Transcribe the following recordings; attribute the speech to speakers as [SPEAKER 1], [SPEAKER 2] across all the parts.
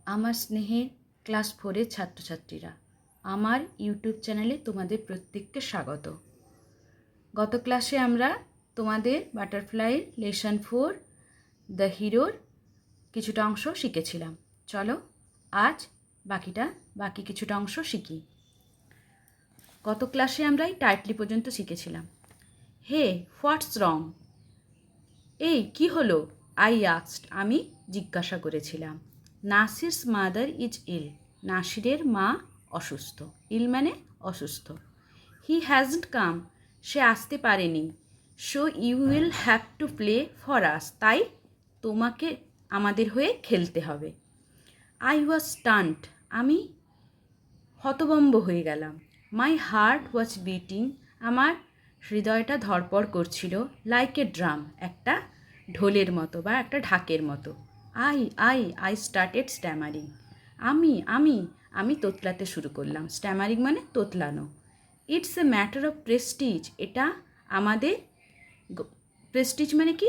[SPEAKER 1] আমার স্নেহের ক্লাস 4-এর ছাত্রছাত্রীরা, আমার ইউটিউব চ্যানেলে তোমাদের প্রত্যেককে স্বাগত। গত ক্লাসে আমরা তোমাদের বাটারফ্লাইয়ের লেসন 4 দ্য হিরোর কিছুটা অংশ শিখেছিলাম। চলো আজ বাকি কিছুটা অংশ শিখি। গত ক্লাসে আমরা এই টাইটলি পর্যন্ত শিখেছিলাম। হে, হোয়াটস রং? এই কি হলো? আই আস্কড, আমি জিজ্ঞাসা করেছিলাম। নাসিরস মাদার ইজ ইল, নাসিরের মা অসুস্থ। ইল মানে অসুস্থ। হি হ্যাজন্ট কাম, সে আসতে পারেনি। So you will have to play for us, তাই তোমাকে আমাদের হয়ে খেলতে হবে। আই ওয়াজ স্টান্ট, আমি হতভম্ব হয়ে গেলাম। মাই হার্ট ওয়াজ বিটিং, আমার হৃদয়টা ধড়পড় করছিল। লাইক এ ড্রাম, একটা ঢোলের মতো বা একটা ঢাকের মতো। আই স্টার্টেড স্ট্যামারিং, আমি তোতলাতে শুরু করলাম। স্ট্যামারিং মানে তোতলানো। It's a matter of prestige, এটা আমাদের প্রেস্টিজ মানে কি?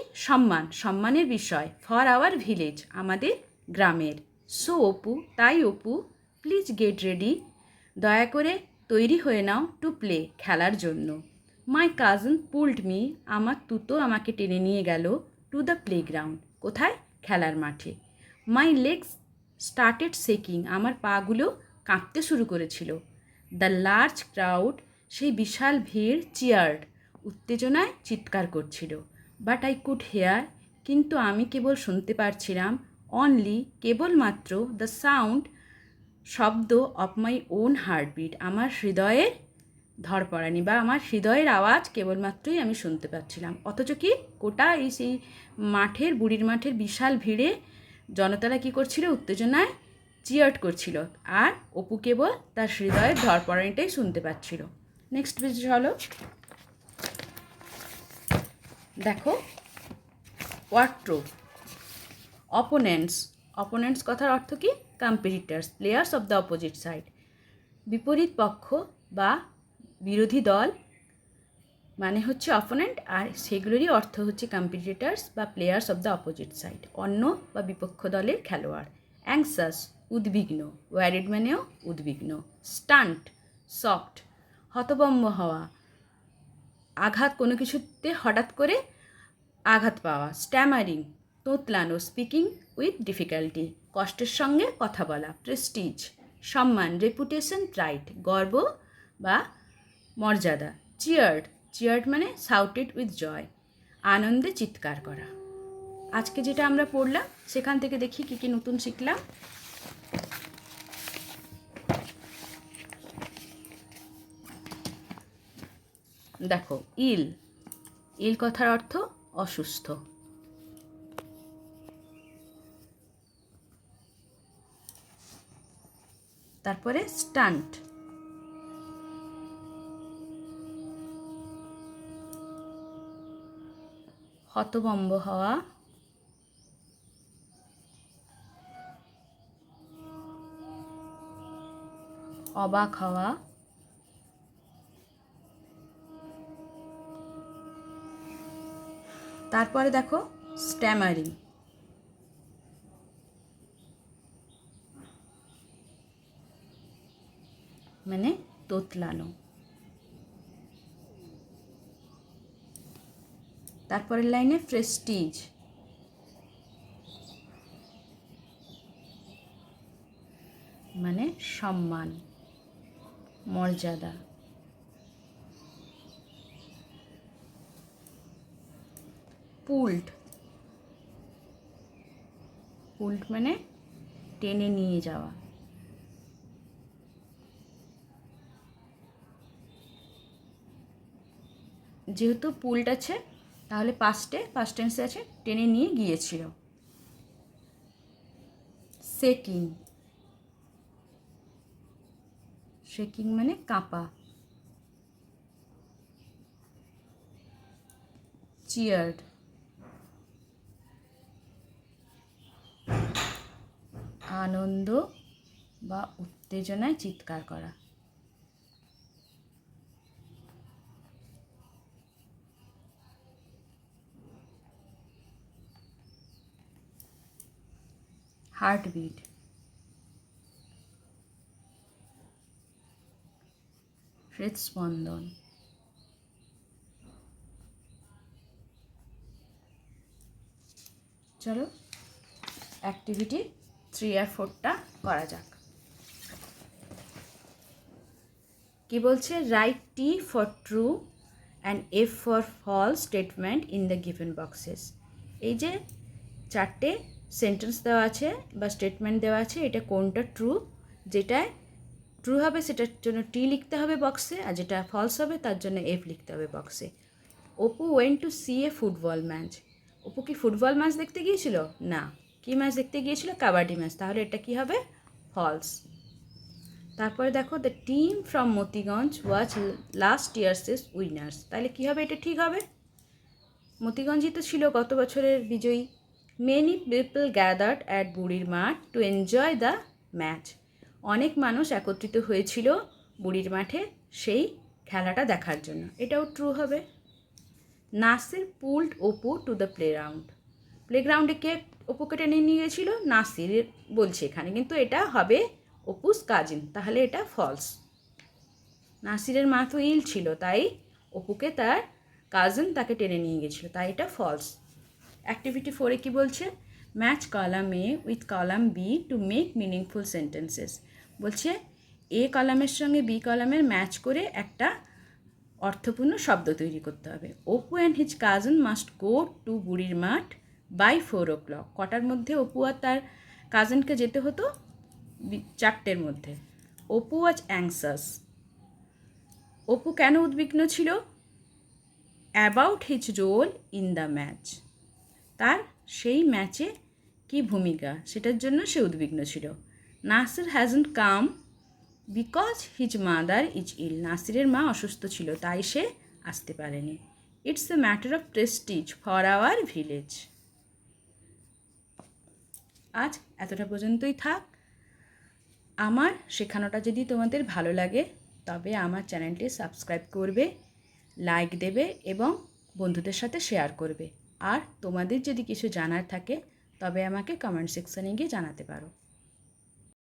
[SPEAKER 1] সম্মানের বিষয়। ফর আওয়ার ভিলেজ, আমাদের গ্রামের। সো অপু, তাই অপু, প্লিজ গেট রেডি, দয়া করে তৈরি হয়ে নাও, টু প্লে, খেলার জন্য। মাই কাজিন পুলড মি, আমার তুতো আমাকে টেনে নিয়ে গেল, টু দ্য প্লেগ্রাউন্ড, কোথায়? খেলার মাঠে। মাই লেগস স্টার্টেড শেকিং, আমার পাগুলো কাঁপতে শুরু করেছিল। দ্য লার্জ ক্রাউড, সেই বিশাল ভিড়, চিয়ার্ড, উত্তেজনায় চিৎকার করছিল। বাট আই কুড হেয়ার, কিন্তু আমি কেবল শুনতে পারছিলাম, অনলি, কেবলমাত্র, দ্য সাউন্ড, শব্দ, অফ মাই ওন হার্টবিট, আমার হৃদয়ের ধড়পড়ানি বা আমার হৃদয়ের আওয়াজ কেবলমাত্রই আমি শুনতে পাচ্ছিলাম। অথচ কি গোটা সেই বুড়ির মাঠের বিশাল ভিড়ে জনতারা কী করছিল? উত্তেজনায় চিয়ার্ড করছিল, আর অপু কেবল তার হৃদয়ের ধড়পড়ানিটাই শুনতে পাচ্ছিল। নেক্সট পেজ হলো, দেখো, ওয়ার্ডরোব। অপোনেন্টস কথার অর্থ কি? Competitors, players of the opposite side, বিপরীত পক্ষ বা বিরোধী দল মানে হচ্ছে অপোনেন্ট, আর সেগুলোরই অর্থ হচ্ছে কম্পিটিটার্স বা players of the opposite side, অন্য বা বিপক্ষ দলের খেলোয়াড়। অ্যাংসাস, উদ্বিগ্ন। ওয়ারিড মানেও উদ্বিগ্ন। স্টান্ট, শকড, হতভম্ব হওয়া, আঘাত, কোনো কিছুতে হঠাৎ করে আঘাত পাওয়া। স্ট্যামারিং, তোতলানো। স্পিকিং উইথ ডিফিকাল্টি, কষ্টের সঙ্গে কথা বলা। প্রেস্টিজ, সম্মান। রেপুটেশন, প্রাইড, গর্ব বা মর্যাদা। চিয়ার্ড মানে শাউটেড উইথ জয়, আনন্দে চিৎকার করা। আজকে যেটা আমরা পড়লাম সেখান থেকে দেখি কী কী নতুন শিখলাম। দেখো, ইল কথার অর্থ অসুস্থ। তারপরে স্টান্ট, হতভম্ব হওয়া। অবাক হওয়া। তারপরে দেখো স্ট্যামারিং, মানে তোতলানো। তারপরের লাইনে প্রেস্টিজ, মানে সম্মান, মর্যাদা। পুল্ড মানে টেনে নিয়ে যাওয়া। যেহেতু পুল্ড আছে তাহলে পাস্ট টেন্সে আছে, টেনে নিয়ে গিয়েছিল। শেকিং মানে কাঁপা। চিয়ার্ড, আনন্দ বা উত্তেজনায় চিৎকার করা। হার্টবিট, হৃদস্পন্দন। চলো অ্যাক্টিভিটি 3 আর 4টা করা যাক। কি বলছে? Right T for true and F for false statement in the given boxes. এই যে 4টে সেন্টেন্স দেওয়া আছে বা স্টেটমেন্ট দেওয়া আছে, এটা কোনটা ট্রু, যেটায় ট্রু হবে সেটার জন্য টি লিখতে হবে বক্সে, আর যেটা ফলস হবে তার জন্য এফ লিখতে হবে বক্সে। Apu went to see a football match. Apu কি ফুটবল ম্যাচ দেখতে গিয়েছিল? না। কি ম্যাচ দেখতে গিয়েছিল? কাবাডি ম্যাচ। তাহলে এটা কি হবে? ফলস। তারপরে দেখো, the team from Motiganj was last year's winners. তাহলে কী হবে? এটা ঠিক হবে, মতিগঞ্জই তো ছিল গত বছরের বিজয়ী। মেনি পিপল গ্যাদার্ড অ্যাট বুড়ির মাঠ টু এনজয় দ্য ম্যাচ। অনেক মানুষ একত্রিত হয়েছিল বুড়ির মাঠে সেই খেলাটা দেখার জন্য। এটাও ট্রু হবে। Nasir pulled Apu to the playground. প্লেগ্রাউন্ডে কে অপুকে টেনে নিয়ে গেছিল? নাসির বলছে এখানে, কিন্তু এটা হবে অপুস কাজিন, তাহলে এটা ফলস। নাসিরের মা তো ইল ছিল, তাই অপুকে তার কাজিন তাকে টেনে নিয়ে গেছিল, তাই এটা ফলস। অ্যাক্টিভিটি 4-এ কী বলছে? Match column A with column B to make meaningful sentences. বলছে এ কলামের সঙ্গে বি কলামের ম্যাচ করে একটা অর্থপূর্ণ শব্দ তৈরি করতে হবে। Apu and his cousin must go to বুড়ির মাঠ বাই 4 o'clock। কটার মধ্যে অপু আর তার কাজিনকে যেতে হতো? 4টের মধ্যে। অপু ওয়াজ অ্যাংসাস। অপু কেন উদ্বিগ্ন ছিল? About his role in the match. তার সেই ম্যাচে কি ভূমিকা সেটার জন্য সে উদ্বিগ্ন ছিল। Nasir hasn't come because his mother is ill. নাসিরের মা অসুস্থ ছিল, তাই সে আসতে পারেনি। It's a matter of prestige for our village. আজ এতটা পর্যন্তই থাক। আমার শেখানোটা যদি তোমাদের ভালো লাগে তবে আমার চ্যানেলটি সাবস্ক্রাইব করবে, লাইক দেবে এবং বন্ধুদের সাথে শেয়ার করবে। আর তোমাদের যদি কিছু জানার থাকে তবে আমাকে কমেন্ট সেকশনে গিয়ে জানাতে পারো।